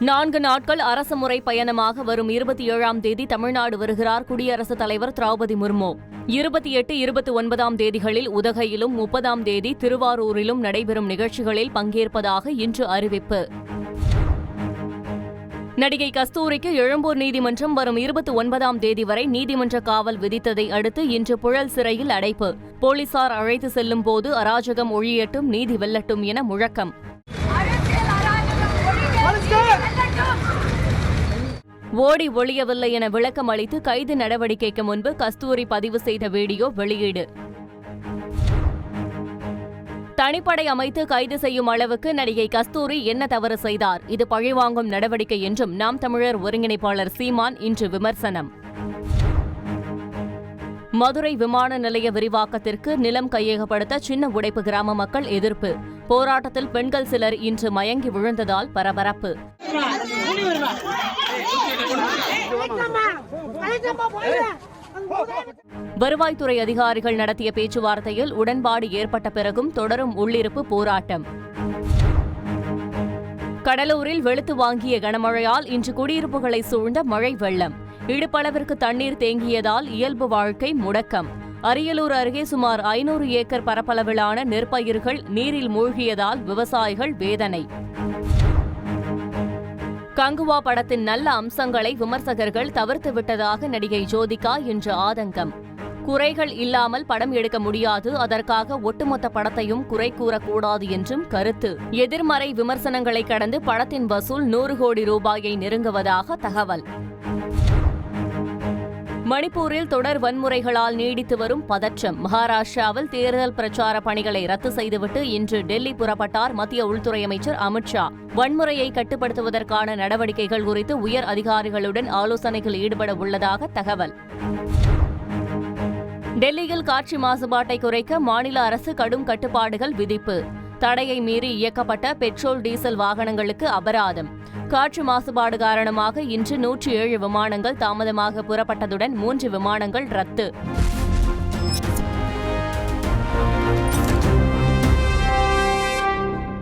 4 நாட்கள் அரசுமுறை பயணமாக வரும் 27ஆம் தேதி தமிழ்நாடு வருகிறார் குடியரசுத் தலைவர் திரௌபதி முர்மு. 28, 29ஆம் தேதிகளில் உதகையிலும் 30ஆம் தேதி திருவாரூரிலும் நடைபெறும் நிகழ்ச்சிகளில் பங்கேற்பதாக இன்று அறிவிப்பு. நடிகை கஸ்தூரிக்கு எழும்பூர் நீதிமன்றம் வரும் 29ஆம் தேதி வரை நீதிமன்ற காவல் விதித்ததை அடுத்து இன்று புழல் சிறையில் அடைப்பு. போலீசார் அழைத்து செல்லும் போது அராஜகம் ஒழியட்டும், நீதி வெல்லட்டும் என முழக்கம். ஓடி ஒழியவில்லை என விளக்கம் அளித்து கைது நடவடிக்கைக்கு முன்பு கஸ்தூரி பதிவு செய்த வீடியோ வெளியீடு. தனிப்படை அமைத்து கைது செய்யும் அளவுக்கு நடிகை கஸ்தூரி என்ன தவறு செய்தார்? இது பழிவாங்கும் நடவடிக்கை என்றும் நாம் தமிழர் ஒருங்கிணைப்பாளர் சீமான் இன்று விமர்சனம். மதுரை விமான நிலைய விரிவாக்கத்திற்கு நிலம் கையகப்படுத்த சின்ன உடைப்பு கிராம மக்கள் எதிர்ப்பு. போராட்டத்தில் பெண்கள் சிலர் இன்று மயங்கி விழுந்ததால் பரபரப்பு. வருவாய்த்துறை அதிகாரிகள் நடத்திய பேச்சுவார்த்தையில் உடன்பாடு ஏற்பட்ட பிறகும் தொடரும் உள்ளிருப்பு போராட்டம். கடலூரில் வெளுத்து வாங்கிய கனமழையால் இன்று குடியிருப்புகளை சூழ்ந்த மழை வெள்ளம். இடுப்பளவிற்கு தண்ணீர் தேங்கியதால் இயல்பு வாழ்க்கை முடக்கம். அரியலூர் அருகே சுமார் 500 ஏக்கர் பரப்பளவிலான நெற்பயிர்கள் நீரில் மூழ்கியதால் விவசாயிகள் வேதனை. கங்குவா படத்தின் நல்ல அம்சங்களை விமர்சகர்கள் தவிர்த்துவிட்டதாக நடிகை ஜோதிகா இன்று ஆதங்கம். குறைகள் இல்லாமல் படம் எடுக்க முடியாது, அதற்காக ஒட்டுமொத்த படத்தையும் குறை கூறக்கூடாது என்றும் கருத்து. எதிர்மறை விமர்சனங்களை கடந்து படத்தின் வசூல் 100 கோடி ரூபாயை நெருங்குவதாக தகவல். மணிப்பூரில் தொடர் வன்முறைகளால் நீடித்து வரும் பதற்றம். மகாராஷ்டிராவில் தேர்தல் பிரச்சார பணிகளை ரத்து செய்துவிட்டு இன்று டெல்லி புறப்பட்டார் மத்திய உள்துறை அமைச்சர் அமித்ஷா. வன்முறையை கட்டுப்படுத்துவதற்கான நடவடிக்கைகள் குறித்து உயர் அதிகாரிகளுடன் ஆலோசனையில் ஈடுபட உள்ளதாக தகவல். டெல்லியில் காற்று மாசுபாட்டை குறைக்க மாநில அரசு கடும் கட்டுப்பாடுகள் விதிப்பு. தடையை மீறி இயக்கப்பட்ட பெட்ரோல், டீசல் வாகனங்களுக்கு அபராதம். காற்று மாசுபாடு காரணமாக இன்று 107 விமானங்கள் தாமதமாக புறப்பட்டதுடன் 3 விமானங்கள் ரத்து.